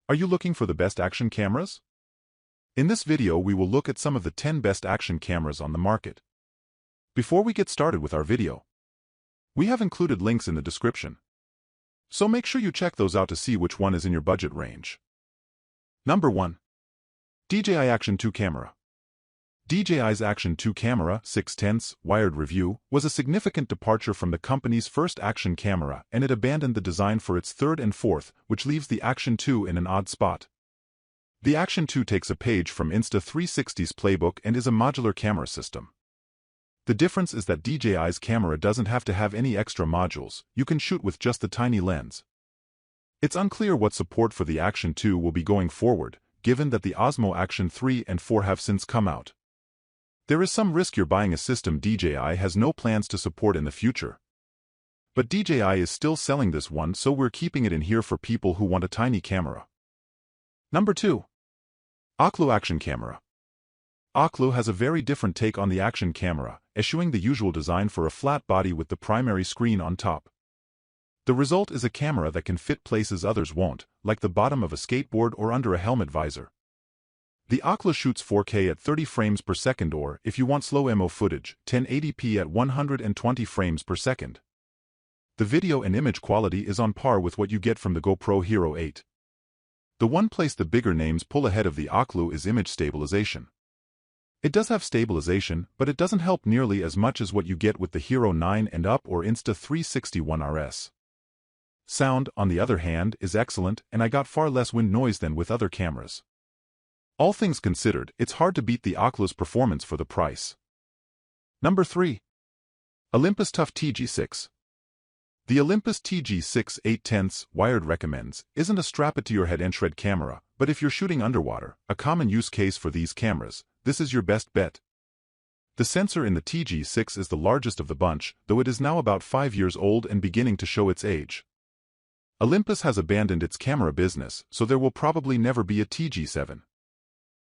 Are you looking for the best action cameras? In this video we will look at some of the 10 best action cameras on the market. Before we get started with our video, we have included links in the description, so make sure you check those out to see which one is in your budget range. Number 1. DJI Action 2 Camera. DJI's Action 2 camera, 6/10 wired review, was a significant departure from the company's first action camera, and it abandoned the design for its third and fourth, which leaves the Action 2 in an odd spot. The Action 2 takes a page from Insta360's playbook and is a modular camera system. The difference is that DJI's camera doesn't have to have any extra modules, you can shoot with just the tiny lens. It's unclear what support for the Action 2 will be going forward, given that the Osmo Action 3 and 4 have since come out. There is some risk you're buying a system DJI has no plans to support in the future. But DJI is still selling this one, so we're keeping it in here for people who want a tiny camera. Number 2. Occlu Action Camera. Occlu has a very different take on the action camera, eschewing the usual design for a flat body with the primary screen on top. The result is a camera that can fit places others won't, like the bottom of a skateboard or under a helmet visor. The Occlu shoots 4K at 30 frames per second or, if you want slow-mo footage, 1080p at 120 frames per second. The video and image quality is on par with what you get from the GoPro Hero 8. The one place the bigger names pull ahead of the Occlu is image stabilization. It does have stabilization, but it doesn't help nearly as much as what you get with the Hero 9 and up or Insta360 One RS. Sound, on the other hand, is excellent, and I got far less wind noise than with other cameras. All things considered, it's hard to beat the Occlu's performance for the price. Number 3. Olympus TUF TG6. The Olympus TG6 8/10 wired recommends isn't a strap-it-to-your-head and shred camera, but if you're shooting underwater, a common use case for these cameras, this is your best bet. The sensor in the TG6 is the largest of the bunch, though it is now about 5 years old and beginning to show its age. Olympus has abandoned its camera business, so there will probably never be a TG7.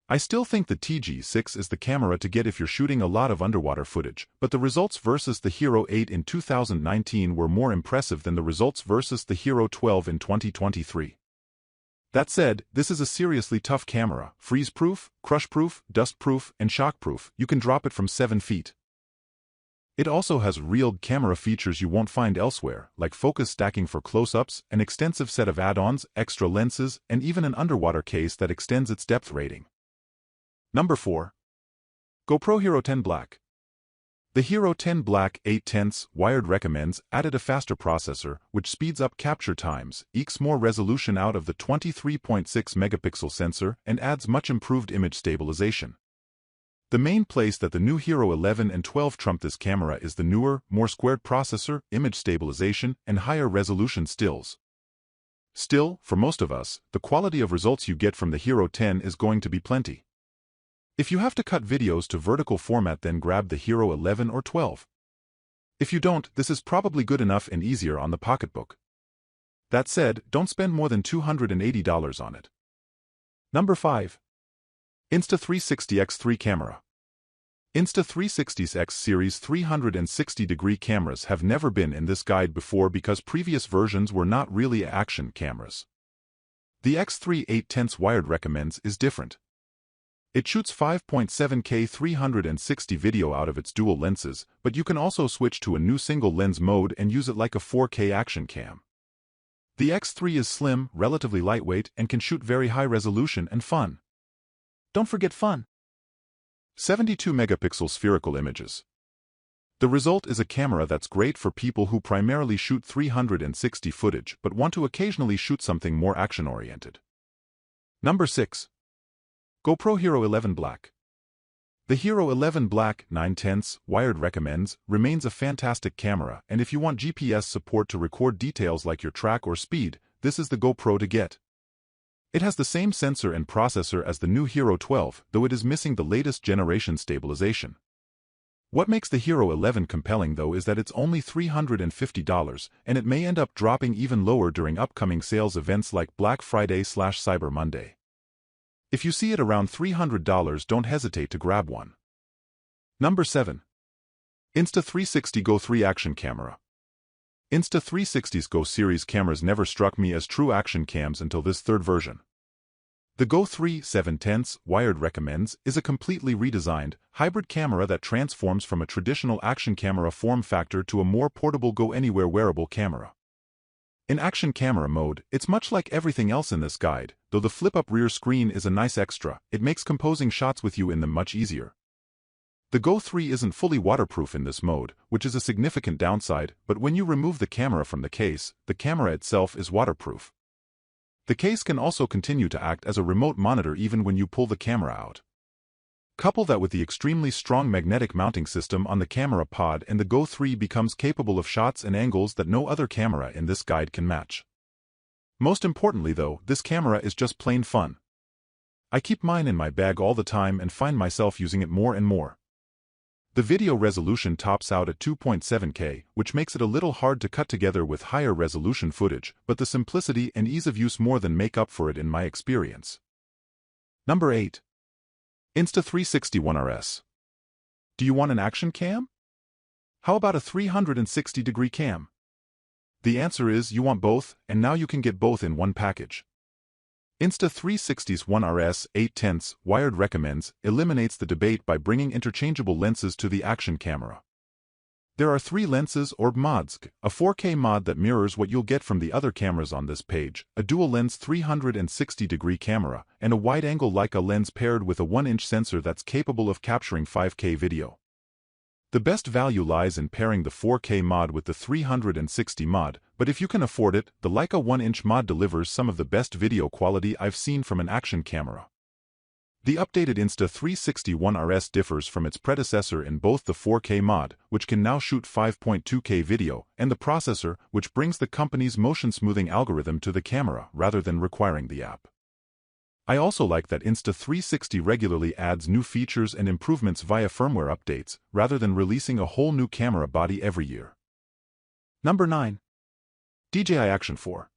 I still think the TG6 is the camera to get if you're shooting a lot of underwater footage, but the results versus the Hero 8 in 2019 were more impressive than the results versus the Hero 12 in 2023. That said, this is a seriously tough camera, freeze-proof, crush-proof, dust-proof, and shock-proof. You can drop it from 7 feet. It also has real camera features you won't find elsewhere, like focus stacking for close-ups, an extensive set of add-ons, extra lenses, and even an underwater case that extends its depth rating. Number 4. GoPro Hero 10 Black. The Hero 10 Black 8/10 wired recommends added a faster processor, which speeds up capture times, ekes more resolution out of the 23.6 megapixel sensor, and adds much improved image stabilization. The main place that the new Hero 11 and 12 trump this camera is the newer, more squared processor, image stabilization, and higher resolution stills. Still, for most of us, the quality of results you get from the Hero 10 is going to be plenty. If you have to cut videos to vertical format, then grab the Hero 11 or 12. If you don't, this is probably good enough and easier on the pocketbook. That said, don't spend more than $280 on it. Number 5. Insta360 X3 Camera. Insta360's X Series 360-degree cameras have never been in this guide before because previous versions were not really action cameras. The X3 8/10 wired recommends is different. It shoots 5.7K 360 video out of its dual lenses, but you can also switch to a new single lens mode and use it like a 4K action cam. The X3 is slim, relatively lightweight, and can shoot very high resolution and fun. Don't forget fun. 72 megapixel spherical images. The result is a camera that's great for people who primarily shoot 360 footage but want to occasionally shoot something more action-oriented. Number 6. GoPro Hero 11 Black. The Hero 11 Black 9/10 wired recommends remains a fantastic camera, and if you want GPS support to record details like your track or speed, this is the GoPro to get. It has the same sensor and processor as the new Hero 12, though it is missing the latest generation stabilization. What makes the Hero 11 compelling though is that it's only $350, and it may end up dropping even lower during upcoming sales events like Black Friday/Cyber Monday. If you see it around $300, don't hesitate to grab one. Number 7. Insta360 Go 3 Action Camera. Insta360's Go series cameras never struck me as true action cams until this third version. The Go3 7/10 wired recommends is a completely redesigned, hybrid camera that transforms from a traditional action camera form factor to a more portable go-anywhere wearable camera. In action camera mode, it's much like everything else in this guide, though the flip-up rear screen is a nice extra. It makes composing shots with you in them much easier. The Go3 isn't fully waterproof in this mode, which is a significant downside, but when you remove the camera from the case, the camera itself is waterproof. The case can also continue to act as a remote monitor even when you pull the camera out. Couple that with the extremely strong magnetic mounting system on the camera pod and the Go3 becomes capable of shots and angles that no other camera in this guide can match. Most importantly though, this camera is just plain fun. I keep mine in my bag all the time and find myself using it more and more. The video resolution tops out at 2.7K, which makes it a little hard to cut together with higher resolution footage, but the simplicity and ease of use more than make up for it in my experience. Number 8. Insta360 ONE RS. Do you want an action cam? How about a 360-degree cam? The answer is you want both, and now you can get both in one package. Insta360's ONE RS 8/10 wired recommends eliminates the debate by bringing interchangeable lenses to the action camera. There are 3 lenses or mods, a 4K mod that mirrors what you'll get from the other cameras on this page, a dual-lens 360-degree camera, and a wide-angle Leica lens paired with a 1-inch sensor that's capable of capturing 5K video. The best value lies in pairing the 4K mod with the 360 mod, but if you can afford it, the Leica 1-inch mod delivers some of the best video quality I've seen from an action camera. The updated Insta360 ONE RS differs from its predecessor in both the 4K mod, which can now shoot 5.2K video, and the processor, which brings the company's motion smoothing algorithm to the camera rather than requiring the app. I also like that Insta360 regularly adds new features and improvements via firmware updates, rather than releasing a whole new camera body every year. Number 9. DJI Action 4.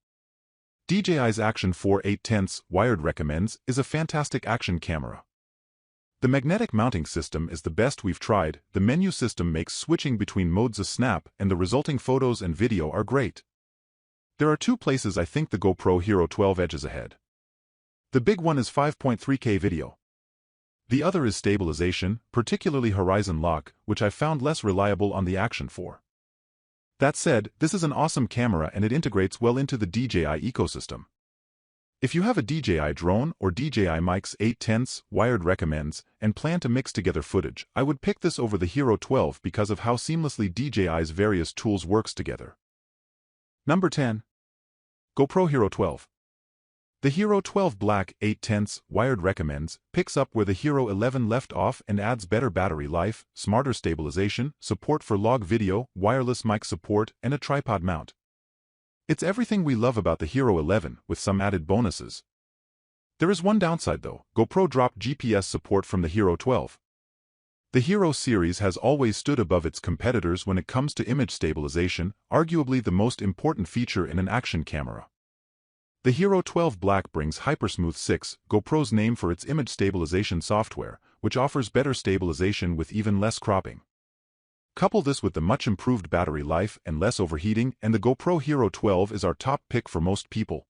DJI's Action 4 8/10 wired recommends is a fantastic action camera. The magnetic mounting system is the best we've tried, the menu system makes switching between modes a snap, and the resulting photos and video are great. There are 2 places I think the GoPro Hero 12 edges ahead. The big one is 5.3K video. The other is stabilization, particularly horizon lock, which I found less reliable on the Action 4. That said, this is an awesome camera and it integrates well into the DJI ecosystem. If you have a DJI drone or DJI Mic's 8/10 wired recommends and plan to mix together footage, I would pick this over the Hero 12 because of how seamlessly DJI's various tools works together. Number 10. GoPro Hero 12. The Hero 12 Black 8/10 wired recommends picks up where the Hero 11 left off and adds better battery life, smarter stabilization, support for log video, wireless mic support, and a tripod mount. It's everything we love about the Hero 11 with some added bonuses. There is one downside though: GoPro dropped GPS support from the Hero 12. The Hero series has always stood above its competitors when it comes to image stabilization, arguably the most important feature in an action camera. The Hero 12 Black brings HyperSmooth 6, GoPro's name for its image stabilization software, which offers better stabilization with even less cropping. Couple this with the much improved battery life and less overheating, and the GoPro Hero 12 is our top pick for most people.